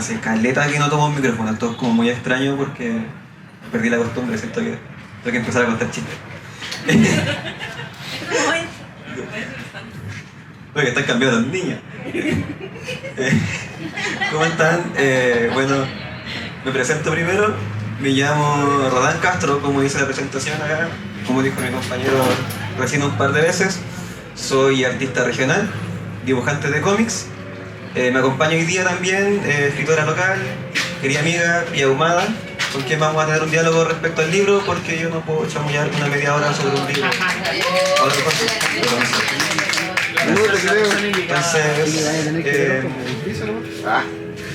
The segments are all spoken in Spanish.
hace caleta que no tomo un micrófono. Esto es como muy extraño porque perdí la costumbre, siento que tengo que empezar a contar chistes. Porque están cambiando los niños. ¿Cómo están? Bueno, me presento primero. Me llamo Rodán Castro, como dice la presentación acá. Como dijo mi compañero recién un par de veces. Soy artista regional, dibujante de cómics. Me acompaña hoy día también escritora local, querida amiga Pia Ahumada, con quien vamos a tener un diálogo respecto al libro, porque yo no puedo chamullar una media hora sobre un libro.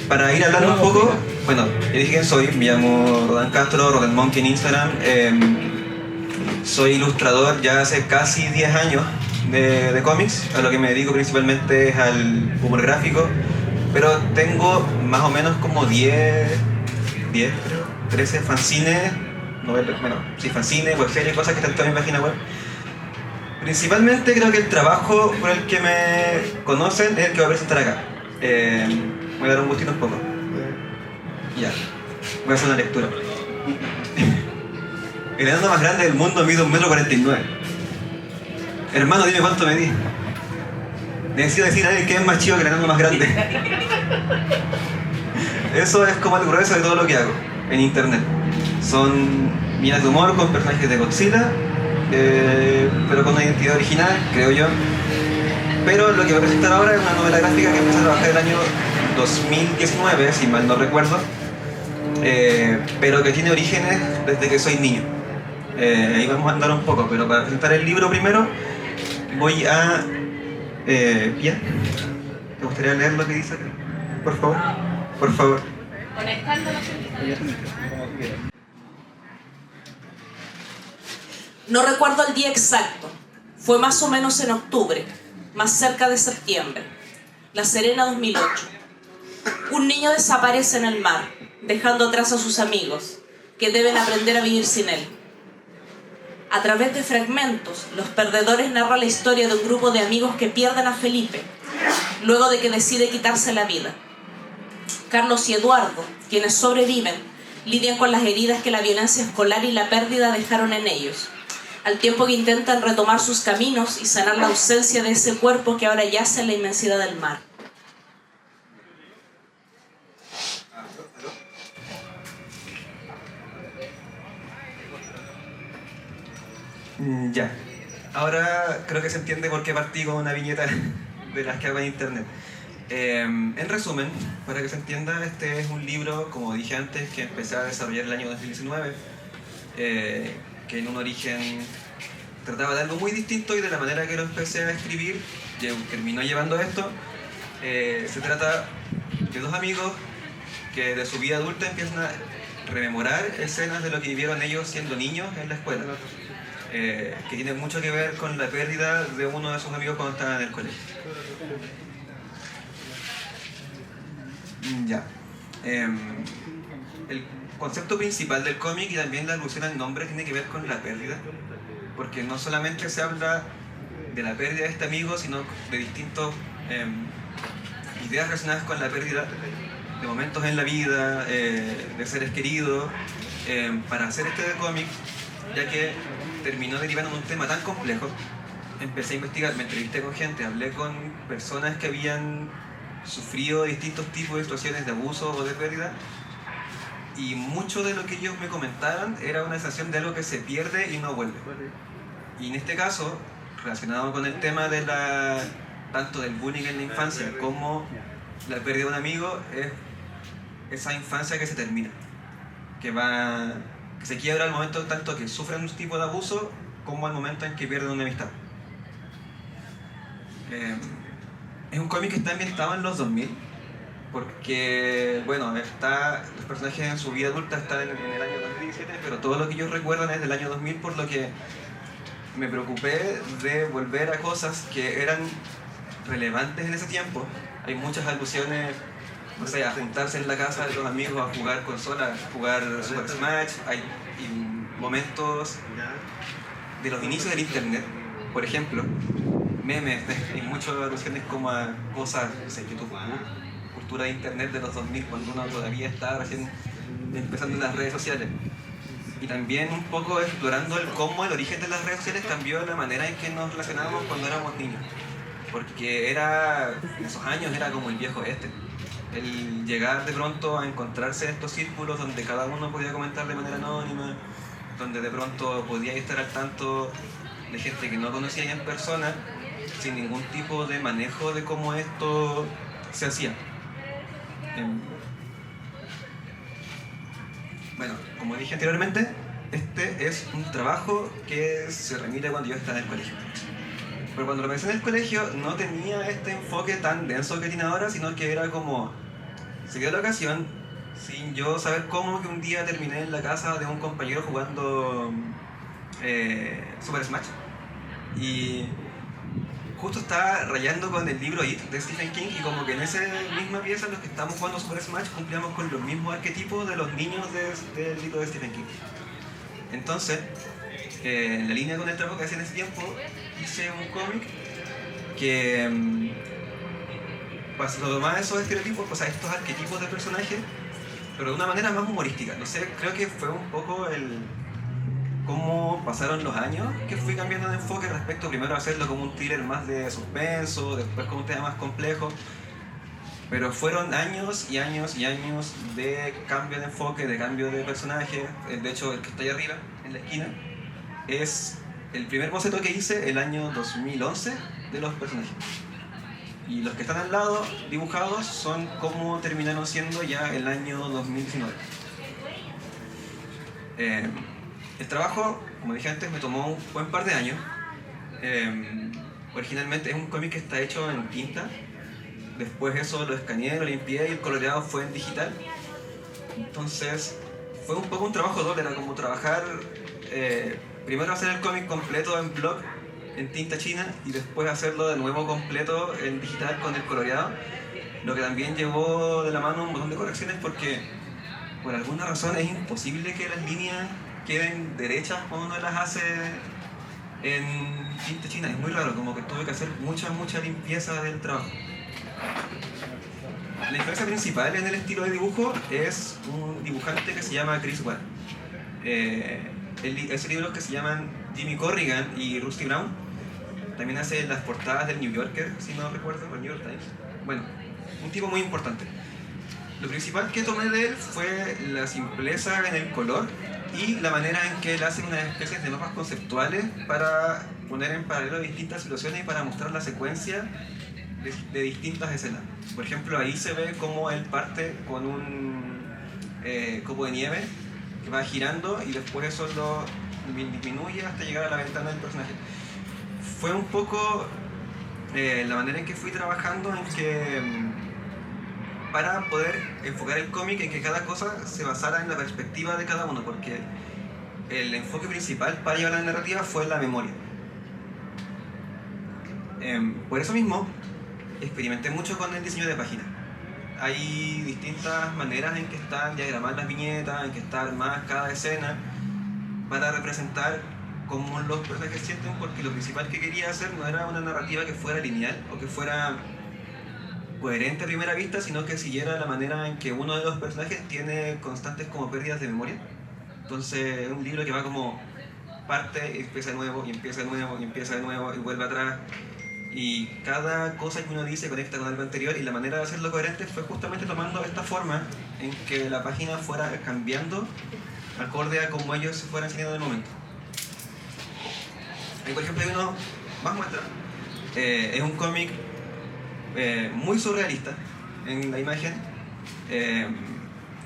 Para ir hablando un poco, bueno, ya dije quién soy, me llamo Rodán Castro, Rodán Monkey en Instagram. Soy ilustrador ya hace casi 10 años de cómics, a lo que me dedico principalmente es al humor gráfico, pero tengo más o menos como 13 fanzines, fanzines, webseries, cosas que están en toda mi página web. Principalmente creo que el trabajo por el que me conocen es el que voy a presentar acá. Voy a dar un gustito un poco. Ya, voy a hacer una lectura. El enano más grande del mundo mide 1,49 m. Hermano, dime cuánto medí. Necesito decir a alguien que es más chido que el enano más grande. Eso es como el grueso de todo lo que hago en internet. Son minas de humor con personajes de Godzilla, pero con una identidad original, creo yo. Pero lo que voy a presentar ahora es una novela gráfica que empecé a trabajar el año 2019, si mal no recuerdo, pero que tiene orígenes desde que soy niño. Ahí vamos a andar un poco, pero para presentar el libro primero voy a... ¿Pia? ¿Te gustaría leer lo que dice acá? Por favor. Por favor. No recuerdo el día exacto. Fue más o menos en octubre, más cerca de septiembre. La Serena, 2008. Un niño desaparece en el mar, dejando atrás a sus amigos, que deben aprender a vivir sin él. A través de fragmentos, Los Perdedores narra la historia de un grupo de amigos que pierden a Felipe, luego de que decide quitarse la vida. Carlos y Eduardo, quienes sobreviven, lidian con las heridas que la violencia escolar y la pérdida dejaron en ellos, al tiempo que intentan retomar sus caminos y sanar la ausencia de ese cuerpo que ahora yace en la inmensidad del mar. Ya. Ahora creo que se entiende por qué partí con una viñeta de las que hago en internet. En resumen, para que se entienda, este es un libro, como dije antes, que empecé a desarrollar el año 2019, que en un origen trataba de algo muy distinto y de la manera que lo empecé a escribir, terminó llevando a esto. Se trata de dos amigos que de su vida adulta empiezan a rememorar escenas de lo que vivieron ellos siendo niños en la escuela. Que tiene mucho que ver con la pérdida de uno de sus amigos cuando estaban en el colegio. Ya. El concepto principal del cómic y también la alusión al nombre tiene que ver con la pérdida, porque no solamente se habla de la pérdida de este amigo, sino de distintas ideas relacionadas con la pérdida de momentos en la vida, de seres queridos. Para hacer este cómic, ya que terminó derivando en un tema tan complejo, empecé a investigar, me entrevisté con gente, hablé con personas que habían sufrido distintos tipos de situaciones de abuso o de pérdida, y mucho de lo que ellos me comentaban era una sensación de algo que se pierde y no vuelve. Y en este caso, relacionado con el tema de tanto del bullying en la infancia como la pérdida de un amigo, es esa infancia que se termina, que se quiebra al momento tanto que sufren un tipo de abuso como al momento en que pierden una amistad. Es un cómic que está ambientado en los 2000, porque, bueno, los personajes en su vida adulta están en el año 2017, pero todo lo que ellos recuerdan es del año 2000, por lo que me preocupé de volver a cosas que eran relevantes en ese tiempo. Hay muchas alusiones, no sé, a juntarse en la casa de los amigos a jugar consolas, a jugar Super Smash. Hay momentos de los inicios del internet, por ejemplo, memes, hay muchas alusiones como a cosas, no sé, YouTube, cultura de internet de los 2000, cuando uno todavía estaba recién empezando en las redes sociales. Y también un poco explorando cómo el origen de las redes sociales cambió la manera en que nos relacionábamos cuando éramos niños. Porque en esos años era como el viejo oeste. El llegar de pronto a encontrarse en estos círculos donde cada uno podía comentar de manera anónima, donde de pronto podía estar al tanto de gente que no conocía en persona, sin ningún tipo de manejo de cómo esto se hacía. Bueno, como dije anteriormente, este es un trabajo que se remite cuando yo estaba en el colegio. Pero cuando lo pensé en el colegio no tenía este enfoque tan denso que tiene ahora, sino que era como, se dio la ocasión, sin yo saber cómo, que un día terminé en la casa de un compañero jugando Super Smash. Y justo estaba rayando con el libro It de Stephen King, y como que en esa misma pieza los que estábamos jugando Super Smash cumplíamos con los mismos arquetipos de los niños del libro de Stephen King. Entonces, en la línea con el trabajo que hacía en ese tiempo, hice un cómic que tomaba esos estereotipos, o sea, estos arquetipos de personajes, pero de una manera más humorística. No sé, creo que fue un poco cómo pasaron los años que fui cambiando de enfoque respecto primero a hacerlo como un thriller más de suspenso, después como un tema más complejo. Pero fueron años y años y años de cambio de enfoque, de cambio de personaje. De hecho, el que está ahí arriba, en la esquina, es el primer boceto que hice el año 2011 de los personajes. Y los que están al lado dibujados son como terminaron siendo ya el año 2019. El trabajo, como dije antes, me tomó un buen par de años. Originalmente es un cómic que está hecho en tinta. Después eso lo escaneé, lo limpié y el coloreado fue en digital. Entonces fue un poco un trabajo doble, era como trabajar, primero hacer el cómic completo en block, en tinta china, y después hacerlo de nuevo completo en digital con el coloreado, lo que también llevó de la mano un montón de correcciones porque por alguna razón es imposible que las líneas queden derechas cuando uno las hace en tinta china, es muy raro, como que tuve que hacer mucha limpieza del trabajo. La diferencia principal en el estilo de dibujo es un dibujante que se llama Chris Ware. Esos libros que se llaman Jimmy Corrigan y Rusty Brown. También hace las portadas del New Yorker, si no recuerdo, o el New York Times. Bueno, un tipo muy importante. Lo principal que tomé de él fue la simpleza en el color y la manera en que él hace unas especies de mapas conceptuales para poner en paralelo distintas situaciones y para mostrar la secuencia de distintas escenas. Por ejemplo, ahí se ve cómo él parte con un copo de nieve que va girando y después eso lo disminuye hasta llegar a la ventana del personaje. Fue un poco la manera en que fui trabajando, en que para poder enfocar el cómic en que cada cosa se basara en la perspectiva de cada uno, porque el enfoque principal para llevar la narrativa fue la memoria. Por eso mismo experimenté mucho con el diseño de páginas. Hay distintas maneras en que están diagramadas las viñetas, en que está armada cada escena para representar cómo los personajes sienten, porque lo principal que quería hacer no era una narrativa que fuera lineal o que fuera coherente a primera vista, sino que siguiera la manera en que uno de los personajes tiene constantes como pérdidas de memoria. Entonces es un libro que va como parte y empieza de nuevo y empieza de nuevo y empieza de nuevo y vuelve atrás. Y cada cosa que uno dice conecta con algo anterior, y la manera de hacerlo coherente fue justamente tomando esta forma en que la página fuera cambiando acorde a cómo ellos se fueran enseñando en el momento. Ahí por ejemplo hay uno más muestra. Es un cómic muy surrealista en la imagen.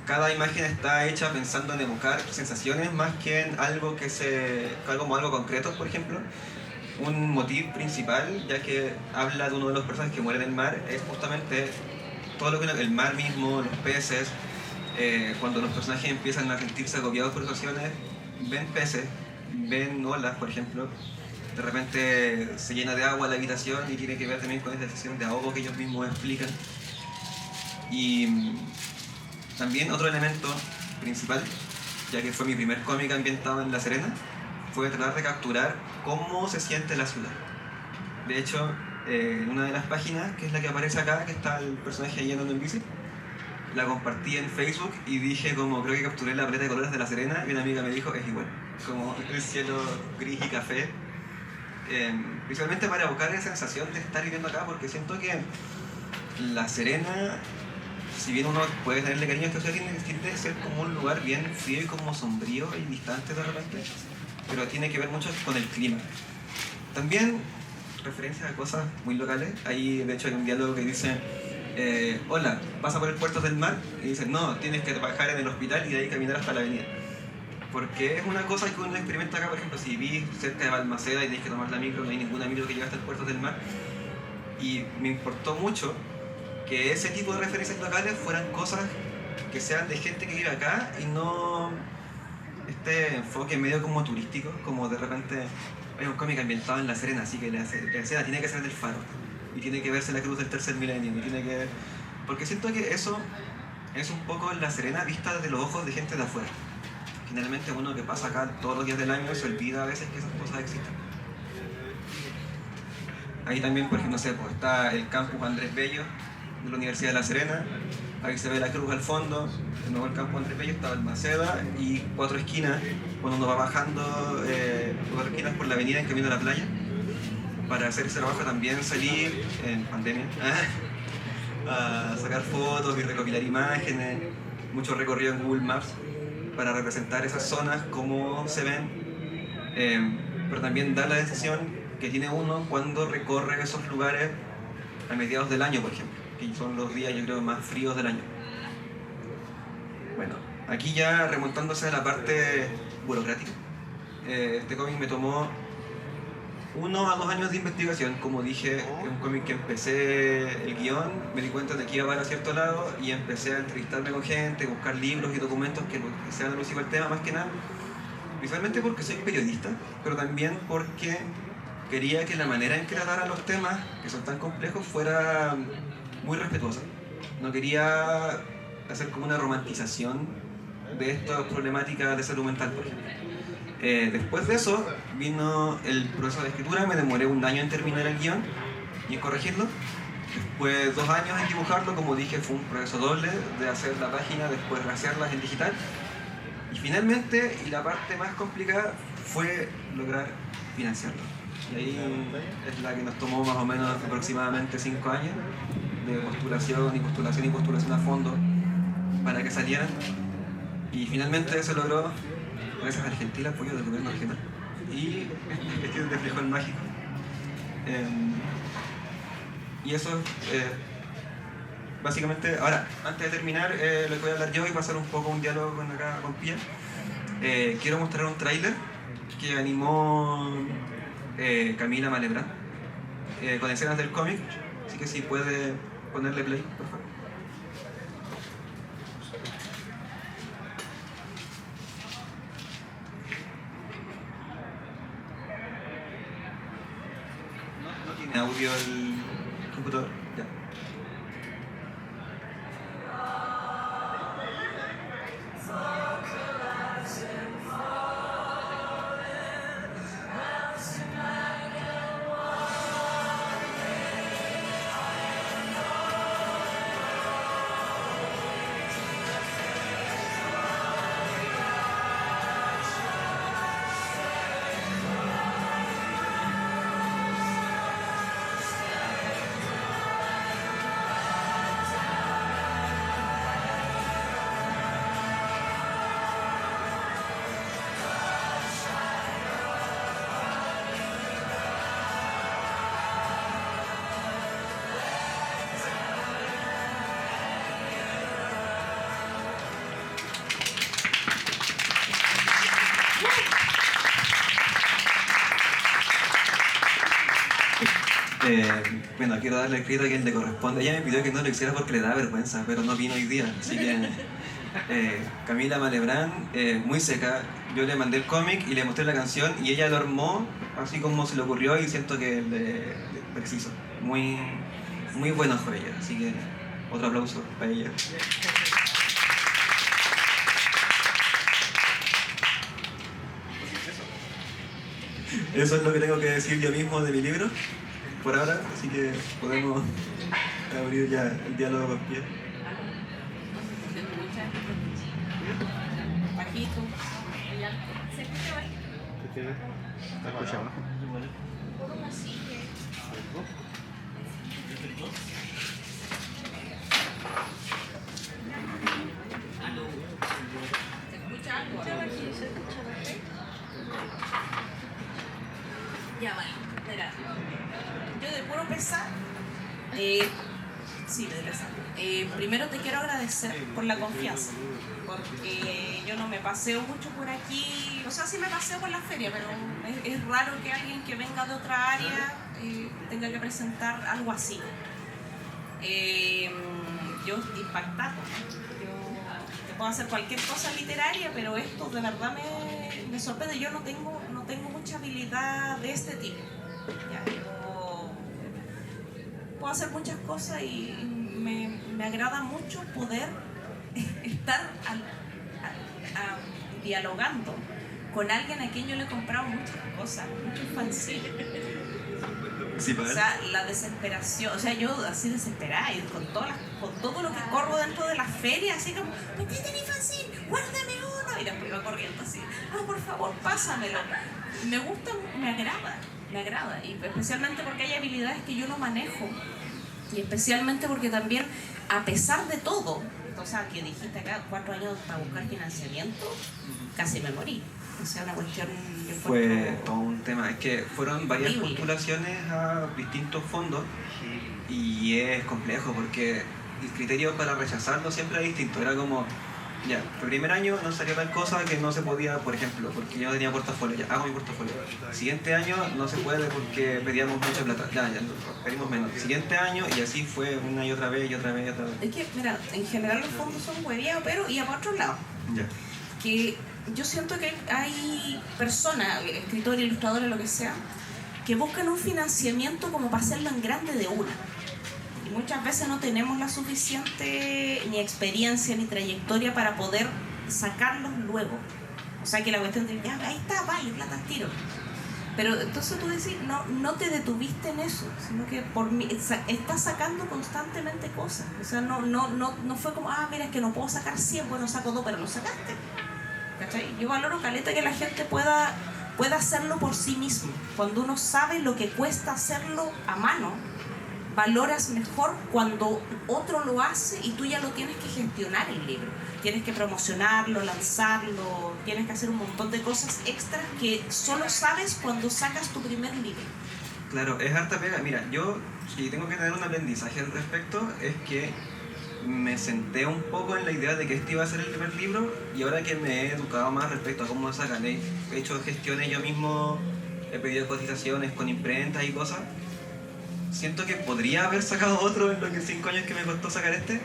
Cada imagen está hecha pensando en evocar sensaciones más que en algo como algo concreto, por ejemplo. Un motivo principal, ya que habla de uno de los personajes que muere en el mar, es justamente todo lo que el mar mismo, los peces. Cuando los personajes empiezan a sentirse agobiados por situaciones, ven peces, ven olas, por ejemplo. De repente se llena de agua la habitación y tiene que ver también con esa sensación de ahogo que ellos mismos explican. Y también otro elemento principal, ya que fue mi primer cómic ambientado en La Serena, fue tratar de capturar cómo se siente la ciudad. De hecho, en una de las páginas, que es la que aparece acá, que está el personaje ahí andando en bici. La compartí en Facebook y dije como, creo que capturé la paleta de colores de La Serena, y una amiga me dijo, es igual, como el cielo gris y café. Principalmente para evocar esa sensación de estar viviendo acá, porque siento que La Serena, si bien uno puede tenerle cariño a esta ciudad, tiende a ser como un lugar bien frío y como sombrío y distante de repente, pero tiene que ver mucho con el clima. También referencias a cosas muy locales. Ahí de hecho hay un diálogo que dice hola, ¿vas a por el Puerto del Mar? Y dice, no, tienes que bajar en el hospital y de ahí caminar hasta la avenida. Porque es una cosa que uno experimenta acá, por ejemplo, si vivís cerca de Balmaceda y tenés que tomar la micro, no hay ninguna micro que llegue hasta el Puerto del Mar. Y me importó mucho que ese tipo de referencias locales fueran cosas que sean de gente que vive acá y no este enfoque medio como turístico, como de repente hay un cómic ambientado en La Serena, así que la Serena tiene que ser del Faro y tiene que verse la cruz del tercer milenio y tiene que... porque siento que eso es un poco La Serena vista desde los ojos de gente de afuera. Generalmente uno que pasa acá todos los días del año se olvida a veces que esas cosas existen. Ahí también, por ejemplo, no sé, pues, está el campus Andrés Bello de la Universidad de La Serena, ahí se ve la cruz al fondo, de nuevo el campus Andrés Bello, está Balmaceda y Cuatro Esquinas, cuando uno va bajando Cuatro Esquinas por la avenida en camino a la playa. Para hacer ese trabajo también salí en pandemia a sacar fotos y recopilar imágenes, mucho recorrido en Google Maps para representar esas zonas, cómo se ven, pero también da la sensación que tiene uno cuando recorre esos lugares a mediados del año, por ejemplo, que son los días, yo creo, más fríos del año. Bueno, aquí ya remontándose a la parte burocrática, este cómic me tomó 1 a 2 años de investigación. Como dije, es un cómic que empecé el guión, me di cuenta de que iba para cierto lado y empecé a entrevistarme con gente, buscar libros y documentos que sean alusivos al tema, más que nada. Principalmente porque soy periodista, pero también porque quería que la manera en que tratara los temas, que son tan complejos, fuera muy respetuosa. No quería hacer como una romantización de estas problemáticas de salud mental, por ejemplo. Después de eso vino el proceso de escritura, me demoré 1 año en terminar el guión y en corregirlo. Después 2 años en dibujarlo, como dije, fue un proceso doble de hacer la página, después rehacerla en digital. Y finalmente, y la parte más complicada, fue lograr financiarlo. Y ahí es la que nos tomó más o menos aproximadamente 5 años de postulación a fondo para que salieran. Y finalmente se logró gracias al gentil apoyo del gobierno regional y cuestiones de frijol mágico. Y eso básicamente. Ahora, antes de terminar lo que voy a hablar yo y pasar un poco un diálogo con Pia, quiero mostrar un tráiler que animó Camila Malebrán con escenas del cómic, así que si puede ponerle play, por favor. No tiene audio el computador. Ya. Bueno, quiero darle el crédito a quien le corresponde. Ella me pidió que no lo hiciera porque le da vergüenza, pero no vino hoy día. Así que Camila Malebrán, muy seca. Yo le mandé el cómic y le mostré la canción y ella lo armó así como se le ocurrió y siento que le preciso. Muy, muy buena fue ella. Así que otro aplauso para ella. Eso es lo que tengo que decir yo mismo de mi libro. por ahora, así que podemos abrir ya el diálogo con pie. Bajito. ¿Se escucha ahí? ¿Te escucha abajo? Un poco más así. ¿Se escucha algo? Se escucha perfecto. Ya, vale. Mira, yo de puro pesar, sí, de pesar. Primero te quiero agradecer por la confianza, porque yo no me paseo mucho por aquí, o sea, sí me paseo por la feria, pero es raro que alguien que venga de otra área tenga que presentar algo así. Yo estoy impactada. Yo te puedo hacer cualquier cosa literaria, pero esto de verdad me sorprende. Yo no tengo mucha habilidad de este tipo. Ya, yo puedo hacer muchas cosas y me agrada mucho poder estar dialogando con alguien a quien yo le he comprado muchas cosas, muchos fanzines. Sí, O sea, la desesperación, o sea, yo así desesperada y con todo lo que corro dentro de la feria, así como, metete mi fanzine, guárdame uno, y después iba corriendo así, por favor, pásamelo. Me gusta, me agrada, y especialmente porque hay habilidades que yo no manejo, y especialmente porque también, a pesar de todo, o sea, que dijiste acá 4 años para buscar financiamiento, casi me morí. O sea, una cuestión... Fue todo un tema, es que fueron varias horrible. postulaciones a distintos fondos y es complejo porque el criterio para rechazarlo siempre era distinto. Era como, ya, el primer año no salió tal cosa que no se podía, por ejemplo, porque yo no tenía portafolio, ya hago mi portafolio. Siguiente año no se puede porque pedíamos mucha plata, ya pedimos menos. Siguiente año, y así fue una y otra vez y otra vez y otra vez. Es que, mira, en general los fondos son hueviados, pero y a otro lado. Ya. Que yo siento que hay personas, escritores, ilustradores, lo que sea, que buscan un financiamiento como para hacerlo en grande de una. Y muchas veces no tenemos la suficiente ni experiencia ni trayectoria para poder sacarlos luego. O sea que la cuestión de, ya, ahí está, vale, plata al tiro. Pero entonces tú decís, no te detuviste en eso, sino que estás sacando constantemente cosas. O sea, no fue como, mira, es que no puedo sacar 100, bueno, saco 2, pero lo sacaste. ¿Cachai? Yo valoro caleta que la gente pueda hacerlo por sí mismo. Cuando uno sabe lo que cuesta hacerlo a mano, valoras mejor cuando otro lo hace y tú ya lo tienes que gestionar el libro. Tienes que promocionarlo, lanzarlo, tienes que hacer un montón de cosas extras que solo sabes cuando sacas tu primer libro. Claro, es harta pega. Mira, yo, si tengo que tener un aprendizaje al respecto, es que me senté un poco en la idea de que este iba a ser el primer libro y ahora que me he educado más respecto a cómo sacan, he hecho gestiones yo mismo, he pedido cotizaciones con imprentas y cosas, siento que podría haber sacado otro en los 5 años que me costó sacar este,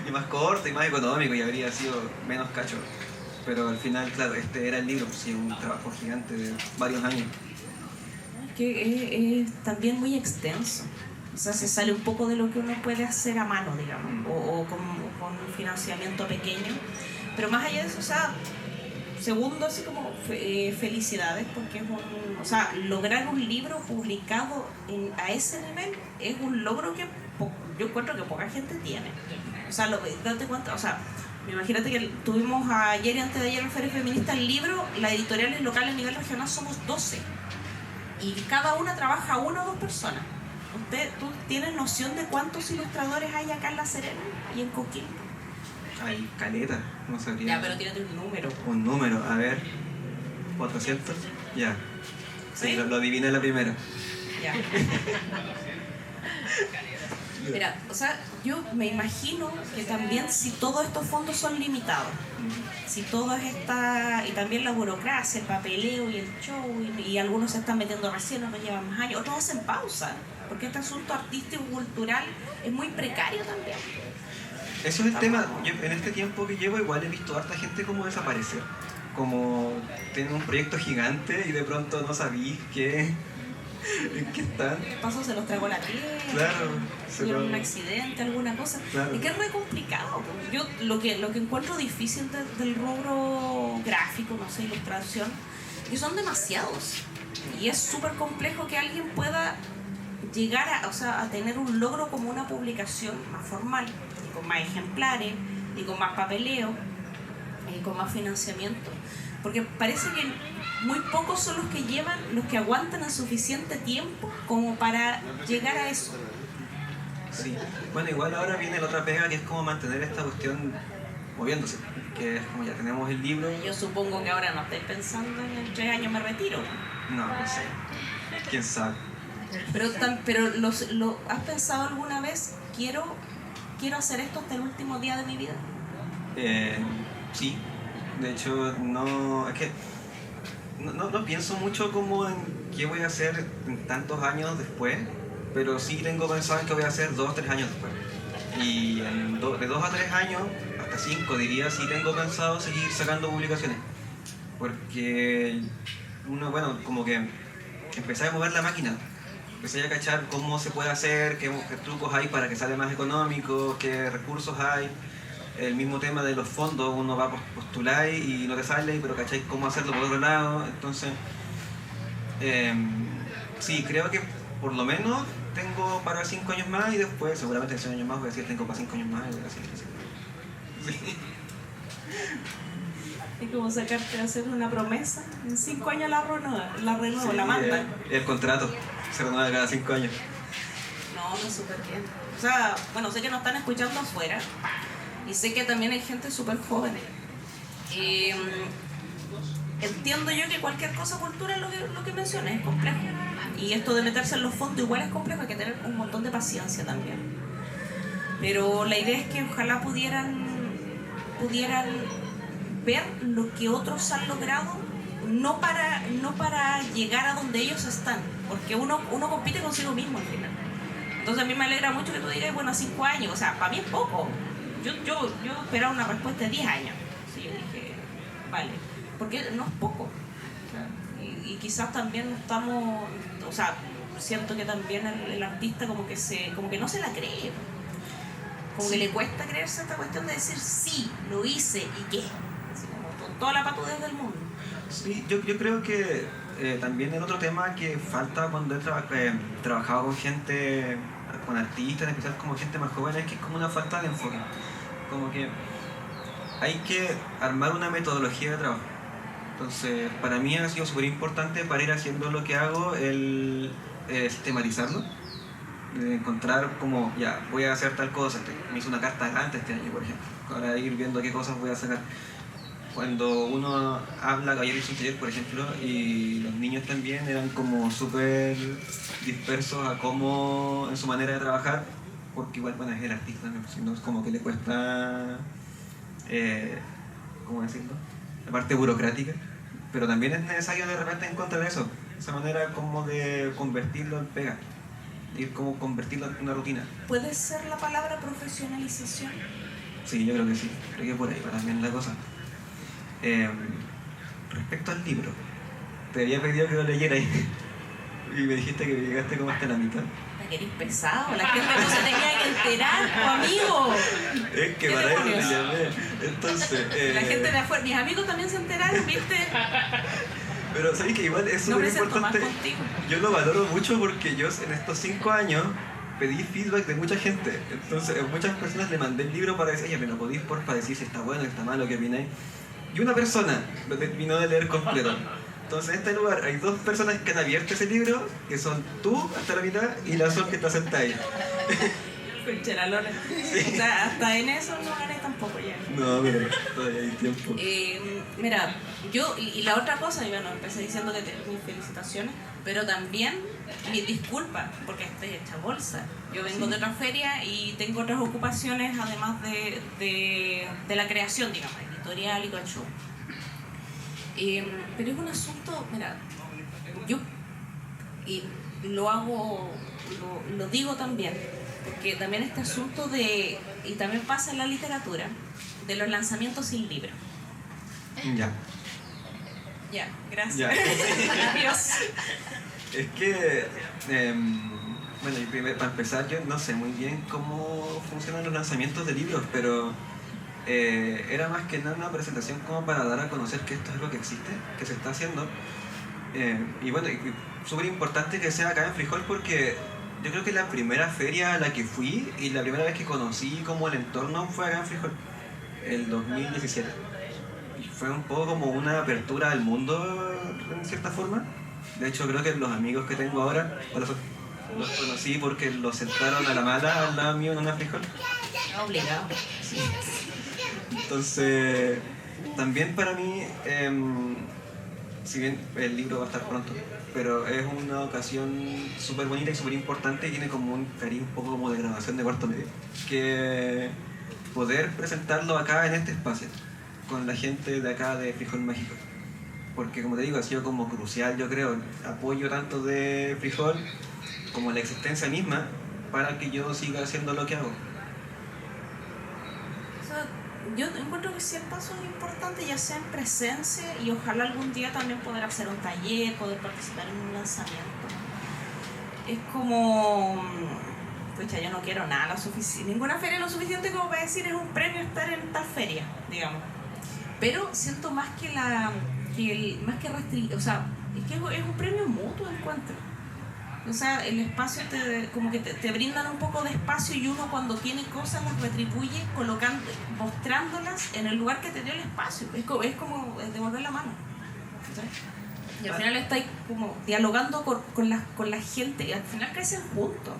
y más corto y más económico y habría sido menos cacho, pero al final, claro, este era el libro, sí, un trabajo gigante de varios años. Que es también muy extenso. O sea, se sale un poco de lo que uno puede hacer a mano, digamos, o con un financiamiento pequeño. Pero más allá de eso, o sea, segundo, así como felicidades, porque es o sea, lograr un libro publicado a ese nivel es un logro que yo encuentro que poca gente tiene. O sea, date cuenta, o sea, imagínate que tuvimos ayer y antes de ayer en Feria Feminista el libro, las editoriales locales a nivel regional somos 12 y cada una trabaja 1 o 2 personas. ¿Tú tienes noción de cuántos ilustradores hay acá en La Serena y en Coquimbo? Ay, caleta, no sabría. Ya, pero tírate un número. Un número, a ver, 400, ya. Sí, ¿Sí? lo adiviné en la primera. Ya. Mira, o sea, yo me imagino que también si todos estos fondos son limitados, si todas estas, y también la burocracia, el papeleo y el show, y algunos se están metiendo recién, otros llevan más años, otros hacen pausa, porque este asunto artístico y cultural es muy precario también. Eso es el tema. Yo en este tiempo que llevo igual he visto a harta gente como desaparecer. Como tienen un proyecto gigante y de pronto no sabís en qué están. ¿Qué pasó? Se los tragó la tierra. Claro. Tuvieron un accidente, alguna cosa. Claro. Es que es re complicado. Yo lo que encuentro difícil del rubro gráfico, no sé, ilustración, que son demasiados. Y es súper complejo que alguien pueda llegar a tener un logro como una publicación más formal, y con más ejemplares, y con más papeleo, y con más financiamiento. Porque parece que muy pocos son los que aguantan el suficiente tiempo como para llegar a eso. Sí. Bueno, igual ahora viene la otra pega que es como mantener esta cuestión moviéndose. Que es como ya tenemos el libro. Yo supongo que ahora no estáis pensando en 3 años me retiro. No sé. ¿Quién sabe? Pero ¿has pensado alguna vez, quiero hacer esto hasta el último día de mi vida? Sí. De hecho, es que no pienso mucho como en qué voy a hacer en tantos años después, pero sí tengo pensado en qué voy a hacer 2 o 3 años después. Y de 2 a 3 años, hasta 5 diría, sí tengo pensado seguir sacando publicaciones. Porque uno, bueno, como que empecé a mover la máquina. Empecé a cachar cómo se puede hacer, qué trucos hay para que salga más económico, qué recursos hay. El mismo tema de los fondos, uno va a postular y no te sale, pero cacháis cómo hacerlo por otro lado. Entonces, sí, creo que por lo menos tengo para 5 años más y después, seguramente en 6 años más voy a decir tengo para 5 años más y voy a decir así. Sí. Es como sacarte a hacer una promesa. En 5 años la renuevo, Sí, la mandan. El contrato se renueva cada 5 años. No, súper bien. O sea, bueno, sé que nos están escuchando afuera y sé que también hay gente súper joven. Entiendo yo que cualquier cosa cultura, lo que mencioné, es complejo. Y esto de meterse en los fondos igual es complejo, hay que tener un montón de paciencia también. Pero la idea es que ojalá pudieran ver lo que otros han logrado, no para llegar a donde ellos están, porque uno compite consigo mismo al final. Entonces a mí me alegra mucho que tú digas, bueno, 5 años, o sea, para mí es poco. Yo esperaba una respuesta de 10 años. Sí, yo dije, vale, porque no es poco. Y quizás también estamos, o sea, siento que también el artista como que no se la cree. Como que le cuesta creerse esta cuestión de decir, sí, lo hice, ¿y qué? Así como toda la patudez del mundo. Sí, yo creo que también el otro tema que falta cuando he trabajado con gente, con artistas, en especial como gente más joven, es que es como una falta de enfoque. Como que hay que armar una metodología de trabajo. Entonces, para mí ha sido súper importante para ir haciendo lo que hago el sistematizarlo. De encontrar como, ya, voy a hacer tal cosa. Me hice una carta grande este año, por ejemplo. Ahora ir viendo qué cosas voy a sacar. Cuando uno habla, ayer hice un taller, por ejemplo, y los niños también eran como súper dispersos a cómo, en su manera de trabajar, porque igual, bueno, es el artista también, sino es como que le cuesta, ¿cómo decirlo? La parte burocrática, pero también es necesario de repente encontrar eso, esa manera como de convertirlo en pega, ir como convertirlo en una rutina. ¿Puede ser la palabra profesionalización? Sí, yo creo que sí, creo que por ahí va también la cosa. Respecto al libro, te había pedido que lo leyera y me dijiste que llegaste como hasta la mitad. ¿La querís pesado? La gente no se tenía que enterar, tu amigo. Es que ¿Qué para eso demonios? te llamé. Entonces, La gente de afuera, mis amigos también se enteraron, ¿viste? pero sabes que igual es No súper me siento más importante. contigo. Yo lo valoro mucho porque yo en estos 5 años pedí feedback de mucha gente. Entonces, a muchas personas le mandé el libro para decir, oye, me lo podéis porfa decir si está bueno, si está malo, qué opináis. Y una persona lo terminó de leer completo. Entonces, en este lugar hay 2 personas que han abierto ese libro, que son tú hasta la mitad y la Sol que está sentada ahí. Conchera lora. O sea, hasta en eso no gané tampoco ya. No, pero todavía hay tiempo. Mira, yo, y la otra cosa, y bueno, empecé diciendo que mis felicitaciones, pero también mis disculpas, porque estoy hecha bolsa. Yo vengo de otra feria y tengo otras ocupaciones, además de la creación, digamos, editorial y con show. Pero es un asunto, mira, yo y lo digo también, porque también este asunto y también pasa en la literatura, de los lanzamientos sin libro. Ya. Ya, gracias. Ya. Adiós. Es que, bueno, y primero, para empezar, yo no sé muy bien cómo funcionan los lanzamientos de libros, pero era más que nada una presentación como para dar a conocer que esto es algo que existe, que se está haciendo. Y bueno, súper importante que sea acá en Frijol porque Yo creo que la primera feria a la que fui y la primera vez que conocí como el entorno fue acá en Frijol, el 2017. Y fue un poco como una apertura al mundo en cierta forma. De hecho creo que los amigos que tengo ahora los conocí porque los sentaron a la mala al lado mío en una Frijol. Obligado. Entonces, también para mí, si bien el libro va a estar pronto, pero es una ocasión súper bonita y súper importante y tiene como un cariño un poco como de grabación de cuarto medio. Que poder presentarlo acá en este espacio, con la gente de acá de Frijol Mágico. Porque como te digo, ha sido como crucial, yo creo, el apoyo tanto de Frijol como la existencia misma para que yo siga haciendo lo que hago. O sea, yo encuentro que sí el paso es importante, ya sea en presencia y ojalá algún día también poder hacer un taller, poder participar en un lanzamiento. Es como, pucha, yo no quiero nada ninguna feria lo suficiente como para decir es un premio estar en tal feria, digamos. Pero siento más que o sea, es que es un premio mutuo, encuentro. O sea, el espacio como que te brindan un poco de espacio y uno cuando tiene cosas las retribuye mostrándolas en el lugar que te dio el espacio. Es como devolver la mano. ¿Sabes? Y al final estáis como dialogando con la gente y al final crecen juntos.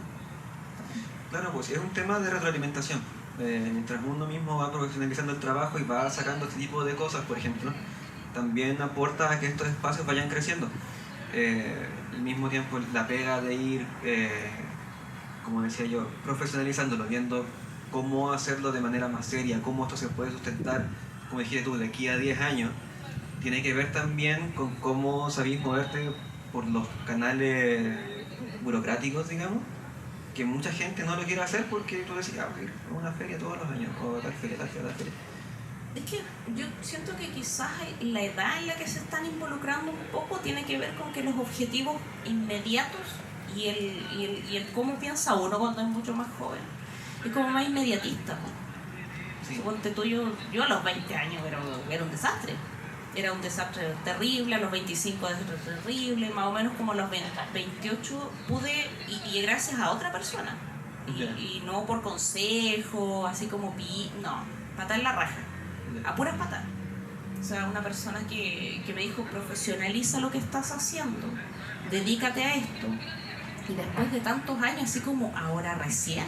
Claro, pues es un tema de retroalimentación. Mientras uno mismo va profesionalizando el trabajo y va sacando este tipo de cosas, por ejemplo, también aporta a que estos espacios vayan creciendo. Al mismo tiempo la pega de ir, como decía yo, profesionalizándolo, viendo cómo hacerlo de manera más seria, cómo esto se puede sustentar, como dijiste tú, de aquí a 10 años, tiene que ver también con cómo sabéis moverte por los canales burocráticos, digamos, que mucha gente no lo quiere hacer porque tú decís, voy a ir a una feria todos los años, o tal feria. Es que yo siento que quizás la edad en la que se están involucrando un poco tiene que ver con que los objetivos inmediatos y el cómo piensa uno cuando es mucho más joven es como más inmediatista, ¿no? Sí. Suponte tú, yo a los 20 años era un desastre. Era un desastre terrible, a los 25 desastre terrible, más o menos como a los 28 pude, y gracias a otra persona. Y no por consejo, así como no, patada en la raja. A puras patas. O sea, una persona que me dijo, profesionaliza lo que estás haciendo, dedícate a esto. Y después de tantos años, así como ahora recién,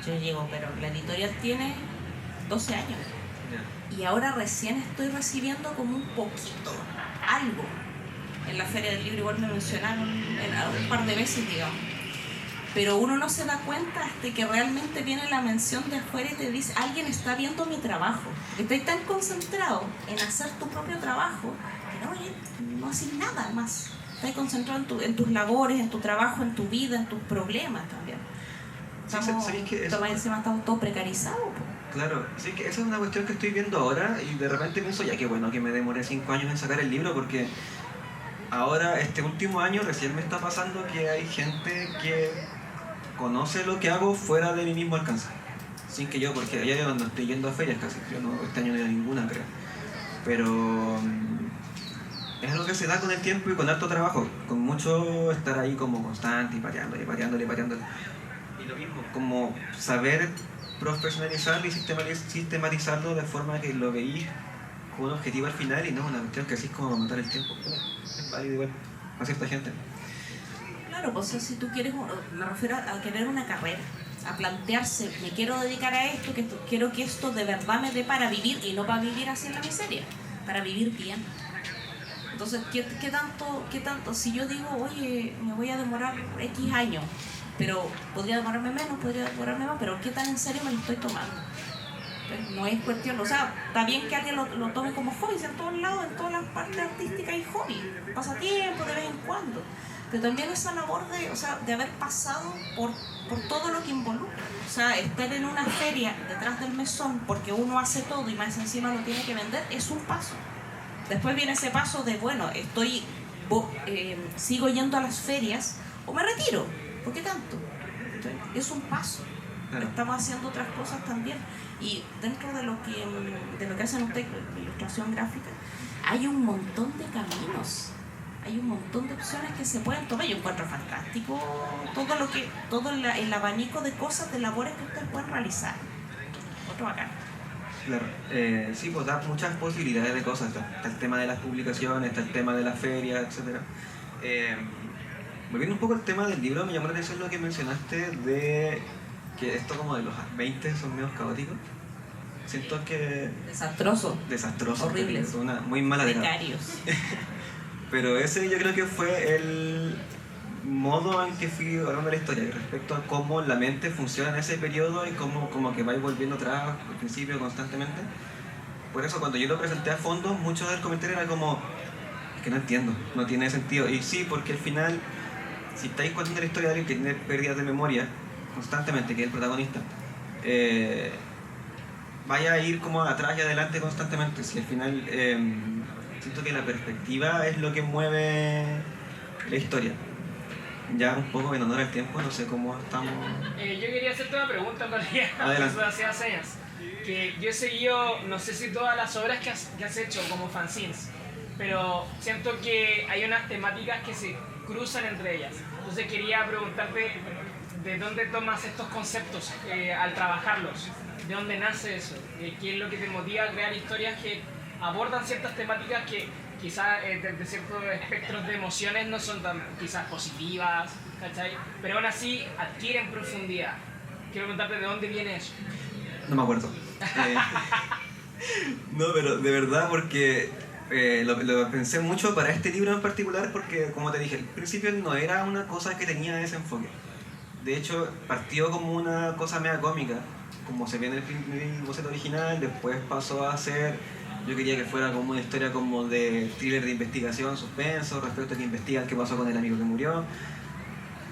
yo llego, pero la editorial tiene 12 años. Y ahora recién estoy recibiendo como un poquito, algo. En la Feria del Libro igual me mencionaron un par de veces, digamos. Pero uno no se da cuenta hasta que realmente viene la mención de afuera y te dice, alguien está viendo mi trabajo. Estás tan concentrado en hacer tu propio trabajo que no haces nada más. Estás concentrado en tus labores, en tu trabajo, en tu vida, en tus problemas también. Encima estamos todos precarizados. Claro, sí, que esa es una cuestión que estoy viendo ahora y de repente pienso, ya que bueno que me demoré 5 años en sacar el libro porque ahora, este último año, recién me está pasando que hay gente que conoce lo que hago fuera de mi mismo alcance. Sin que yo, porque allá yo no estoy yendo a ferias casi, yo este año no he ido a ninguna, creo. Pero es algo que se da con el tiempo y con harto trabajo, con mucho estar ahí como constante y pateándole. Y lo mismo, como saber profesionalizarlo y sistematizarlo de forma que lo veís con un objetivo al final y no una cuestión que así es como matar el tiempo. Es válido igual a cierta gente. Claro, pues si tú quieres, me refiero a querer una carrera, a plantearse, me quiero dedicar a esto, quiero que esto de verdad me dé para vivir y no para vivir así en la miseria, para vivir bien. Entonces, ¿qué tanto? Si yo digo, oye, me voy a demorar X años, pero podría demorarme menos, podría demorarme más, pero ¿qué tan en serio me lo estoy tomando? Pues no es cuestión, o sea, está bien que alguien lo tome como hobby, en todos lados, en todas las partes artísticas hay hobby, pasatiempo de vez en cuando. Pero también esa labor de haber pasado por todo lo que involucra. O sea, estar en una feria detrás del mesón porque uno hace todo y más encima lo tiene que vender es un paso. Después viene ese paso de, bueno, sigo yendo a las ferias o me retiro. ¿Por qué tanto? Entonces, es un paso. Claro. Estamos haciendo otras cosas también. Y dentro de lo que hacen ustedes, la ilustración gráfica, hay un montón de caminos. hay un montón de opciones que se pueden tomar. Yo encuentro fantástico todo el abanico de cosas, de labores que ustedes pueden realizar. Otro bacán. Claro, sí, pues da muchas posibilidades de cosas. Está el tema de las publicaciones, está el tema de las ferias, etc. Volviendo un poco al tema del libro, me llamó la atención lo que mencionaste de que esto como de los 20 son medio caóticos. Siento que... Desastroso. Horribles. Es una muy mala década. Precarios. Pero ese yo creo que fue el modo en que fui hablando de la historia respecto a cómo la mente funciona en ese periodo y cómo como que vais volviendo atrás al principio constantemente. Por eso cuando yo lo presenté a fondo, muchos del comentario era como, es que no entiendo, no tiene sentido. Y sí, porque al final, si estáis contando la historia de alguien que tiene pérdidas de memoria constantemente, que es el protagonista, vaya a ir como atrás y adelante constantemente. Si al final siento que la perspectiva es lo que mueve la historia. Ya un poco en honor al tiempo, no sé cómo estamos. Yo quería hacerte una pregunta en realidad, Adelante. eso hacía señas. Que yo he seguido, no sé si todas las obras que has hecho como fanzines, pero siento que hay unas temáticas que se cruzan entre ellas. Entonces quería preguntarte de dónde tomas estos conceptos al trabajarlos, de dónde nace eso, qué es lo que te motiva a crear historias que abordan ciertas temáticas que quizás desde ciertos espectros de emociones no son tan quizás positivas, ¿cachai? Pero aún así adquieren profundidad. Quiero preguntarte de dónde viene eso. No me acuerdo. No, pero de verdad porque lo pensé mucho para este libro en particular porque, como te dije, al principio no era una cosa que tenía ese enfoque. De hecho, partió como una cosa media cómica, como se ve en el boceto original, después pasó a ser... Yo quería que fuera como una historia como de thriller de investigación, suspenso, respecto a que investigan qué pasó con el amigo que murió.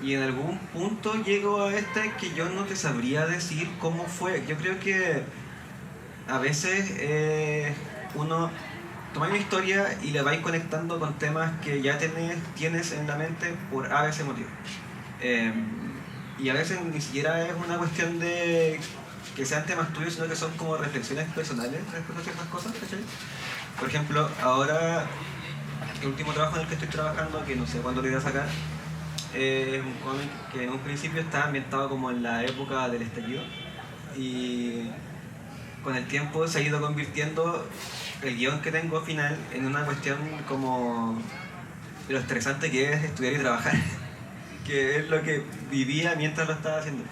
Y en algún punto llego a que yo no te sabría decir cómo fue. Yo creo que a veces uno toma una historia y la vais conectando con temas que ya tienes en la mente por a veces motivo. Y a veces ni siquiera es una cuestión de que sean temas tuyos, sino que son como reflexiones personales respecto a ciertas cosas, ¿cachai? Por ejemplo, ahora, el último trabajo en el que estoy trabajando, que no sé cuándo lo iré a sacar, es un cómic que en un principio está ambientado como en la época del estallido y con el tiempo se ha ido convirtiendo el guión que tengo final en una cuestión como de lo estresante que es estudiar y trabajar, que es lo que vivía mientras lo estaba haciendo.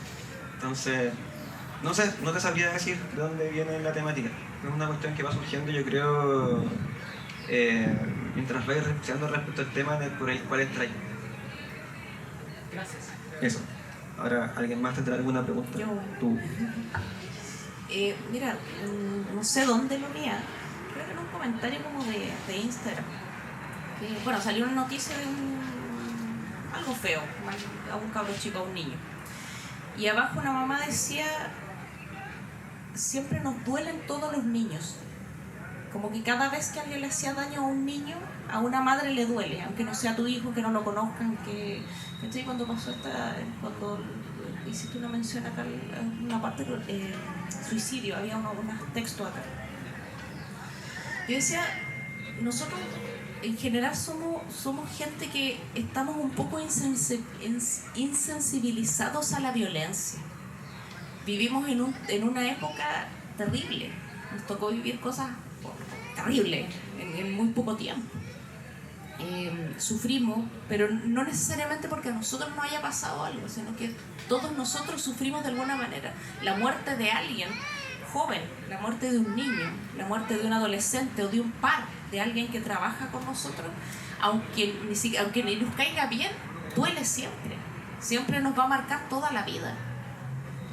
Entonces, no sé, no te sabría decir de dónde viene la temática. Es una cuestión que va surgiendo, yo creo, mientras vais reflexionando respecto al tema por el cual entráis. Gracias. Eso. Ahora, ¿alguien más tendrá alguna pregunta? Yo. Tú. Mira, no sé dónde lo vi, creo que en un comentario como de Instagram. Que, bueno, salió una noticia de algo feo, a un cabro chico, a un niño. Y abajo una mamá decía, siempre nos duelen todos los niños. Como que cada vez que alguien le hacía daño a un niño, a una madre le duele, aunque no sea tu hijo, que no lo conozcan, que... ¿Cachai? Cuando pasó cuando hiciste una mención acá, una parte de suicidio, había unos textos acá. Yo decía, nosotros en general somos gente que estamos un poco insensibilizados a la violencia. Vivimos en una época terrible, nos tocó vivir cosas terribles en muy poco tiempo. Sufrimos, pero no necesariamente porque a nosotros nos haya pasado algo, sino que todos nosotros sufrimos de alguna manera. La muerte de alguien joven, la muerte de un niño, la muerte de un adolescente o de un par, de alguien que trabaja con nosotros, aunque ni nos caiga bien, duele siempre. Siempre nos va a marcar toda la vida.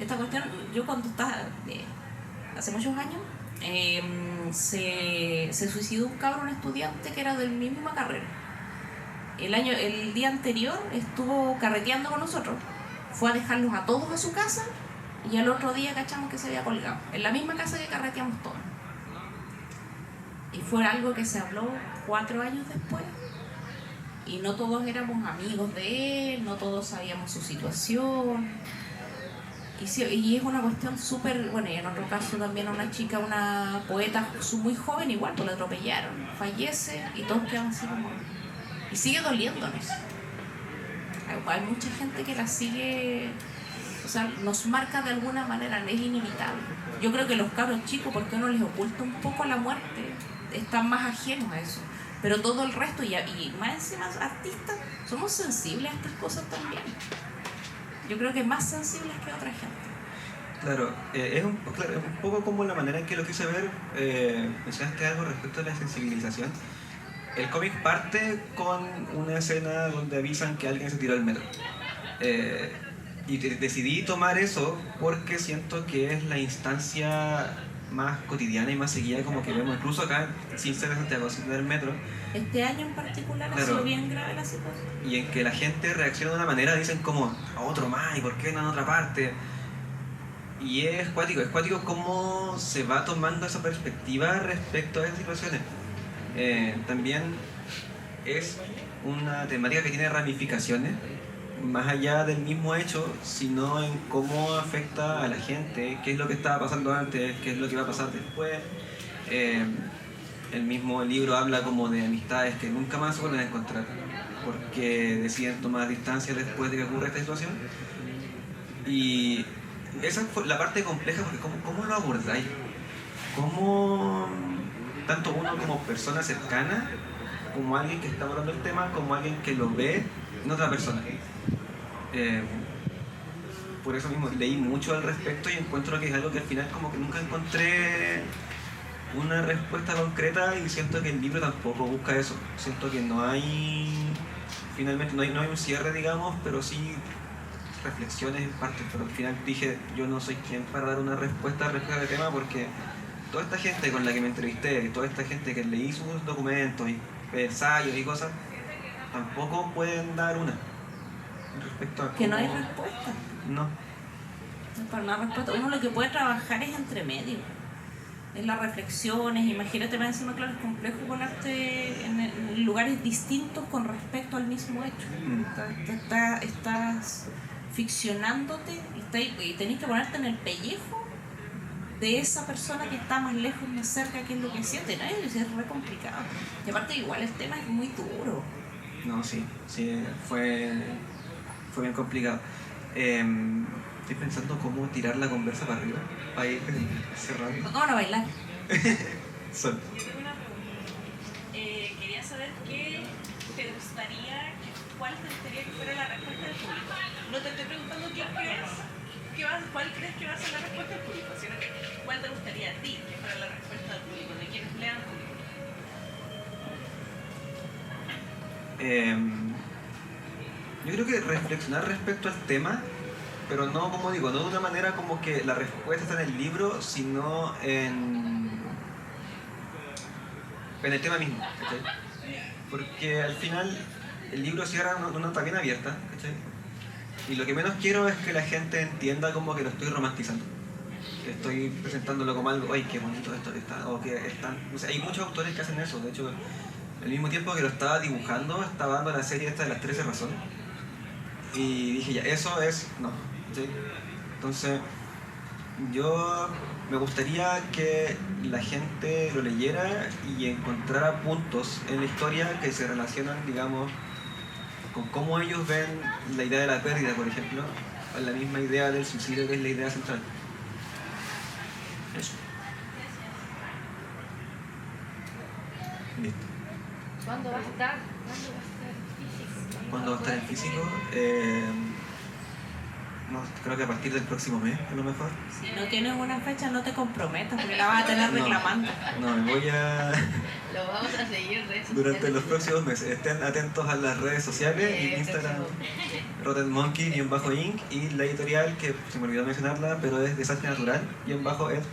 Esta cuestión, yo cuando estaba, hace muchos años, se suicidó un cabrón estudiante que era de mi misma carrera. El día anterior estuvo carreteando con nosotros, fue a dejarlos a todos a su casa y al otro día cachamos que se había colgado en la misma casa que carreteamos todos. Y fue algo que se habló 4 años después y no todos éramos amigos de él, no todos sabíamos su situación. Y es una cuestión súper, bueno, y en otro caso también una chica, una poeta muy joven, igual, pues la atropellaron, fallece y todos quedan así como... Y sigue doliéndonos. Hay mucha gente que la sigue, o sea, nos marca de alguna manera, es inevitable. Yo creo que los cabros chicos, porque uno les oculta un poco la muerte, están más ajenos a eso. Pero todo el resto, y más encima artistas, somos sensibles a estas cosas también. Yo creo que más sensibles que otra gente. Claro, es un poco como la manera en que lo quise ver. Mencionaste algo respecto a la sensibilización. El cómic parte con una escena donde avisan que alguien se tiró al metro. Y decidí tomar eso porque siento que es la instancia más cotidiana y más seguida como que vemos, incluso acá, sin ser de Santiago, sin ser del metro. Este año en particular ha Claro. sido bien grave la situación. Y en que la gente reacciona de una manera, dicen como, a otro más, ¿y por qué no en otra parte? Y es cuático cómo se va tomando esa perspectiva respecto a esas situaciones. También es una temática que tiene ramificaciones, más allá del mismo hecho, sino en cómo afecta a la gente, qué es lo que estaba pasando antes, qué es lo que va a pasar después. El mismo libro habla como de amistades que nunca más se vuelven a encontrar, porque deciden tomar distancia después de que ocurre esta situación. Y esa fue la parte compleja, porque ¿cómo lo abordáis? ¿Cómo tanto uno como persona cercana, como alguien que está abordando el tema, como alguien que lo ve en otra persona? Por eso mismo leí mucho al respecto y encuentro que es algo que al final como que nunca encontré una respuesta concreta, y siento que el libro tampoco busca eso. Siento que no hay, finalmente no hay un cierre, digamos, pero sí reflexiones en parte. Pero al final dije, yo no soy quien para dar una respuesta respecto al tema, porque toda esta gente con la que me entrevisté, toda esta gente que leí sus documentos y ensayos y cosas, tampoco pueden dar una respecto a Que no hay cómo- respuesta. No. No, para una respuesta. Uno lo que puede trabajar es entre medio. En las reflexiones, imagínate más encima, claro, es complejo ponerte en lugares distintos con respecto al mismo hecho. Estás ficcionándote y tenés que ponerte en el pellejo de esa persona que está más lejos, más cerca, que es lo que siente, ¿no? Es re complicado. Y aparte igual el tema es muy duro. No, sí, fue bien complicado. Estoy pensando cómo tirar la conversa para arriba, para ir cerrando. Vamos a bailar. Sol. Yo tengo una pregunta. Quería saber cuál te gustaría que fuera la respuesta del público. No te estoy preguntando cuál crees que va a ser la respuesta del público, sino que cuál te gustaría a ti que fuera la respuesta del público, de quienes lean tu libro. Yo creo que reflexionar respecto al tema, pero no, como digo, no de una manera como que la respuesta está en el libro, sino en el tema mismo, ¿cachai? Porque al final el libro cierra una nota bien abierta, ¿cachai? Y lo que menos quiero es que la gente entienda como que lo estoy romantizando, que estoy presentándolo como algo, ¡ay, qué bonito esto que está! O que están, o sea, hay muchos autores que hacen eso. De hecho, al mismo tiempo que lo estaba dibujando, estaba dando la serie esta de las 13 razones. Y dije, ya, eso es, no, ¿sí? Entonces, yo me gustaría que la gente lo leyera y encontrara puntos en la historia que se relacionan, digamos, con cómo ellos ven la idea de la pérdida, por ejemplo, o la misma idea del suicidio, que es la idea central. Eso. Listo. ¿Cuándo va a estar? ¿Cuándo va a estar en físico? No, creo que a partir del próximo mes, a lo mejor. Si no tienes una fecha, no te comprometas porque la vas a tener reclamando. No, me voy a... Lo vamos a seguir en redes sociales. Durante los próximos meses. Estén atentos a las redes sociales y Instagram, Rotten Monkey-Inc. y la editorial, que se me olvidó mencionarla, pero es Desastre Natural-Ed.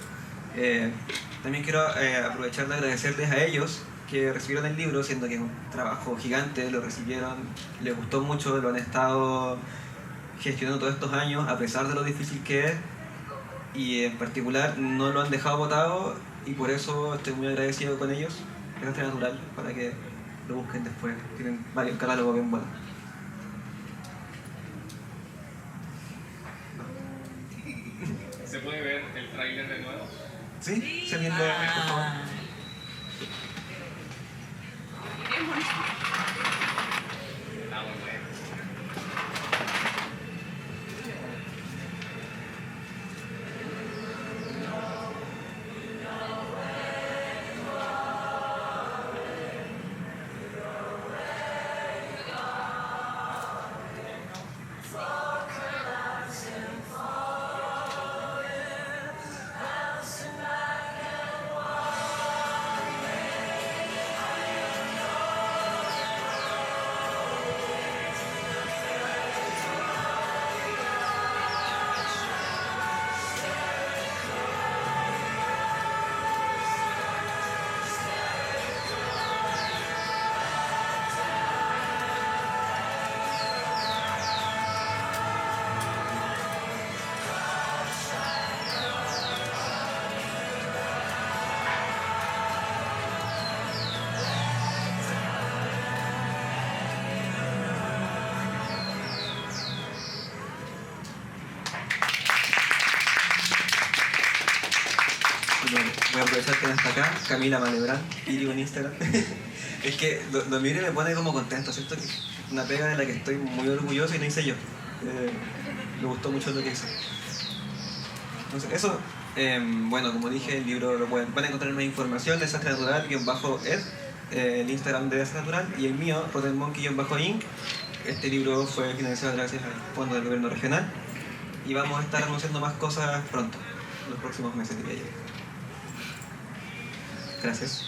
También quiero aprovechar de agradecerles a ellos que recibieron el libro, siendo que es un trabajo gigante, lo recibieron, les gustó mucho, lo han estado gestionando todos estos años, a pesar de lo difícil que es, y en particular no lo han dejado botado, y por eso estoy muy agradecido con ellos. Desastre Natural, para que lo busquen después, tienen varios catálogos bien buenos. ¿Se puede ver el tráiler de nuevo? ¿Sí? ¿Se alguien lee, por favor? Ah. voy a aprovechar que no está acá, Camila Malebrán, Piri en Instagram. Es que lo miro y me pone como contento, ¿cierto? Que una pega de la que estoy muy orgulloso y no hice yo. Me gustó mucho lo que hice. Entonces, eso, bueno, como dije, el libro van a encontrar más información, Desastre Natural-Ed, el Instagram de Desastre Natural, y el mío, RotenMonkey-Inc. Este libro fue financiado gracias al Fondo del Gobierno Regional y vamos a estar anunciando más cosas pronto, en los próximos meses, diría yo. Gracias.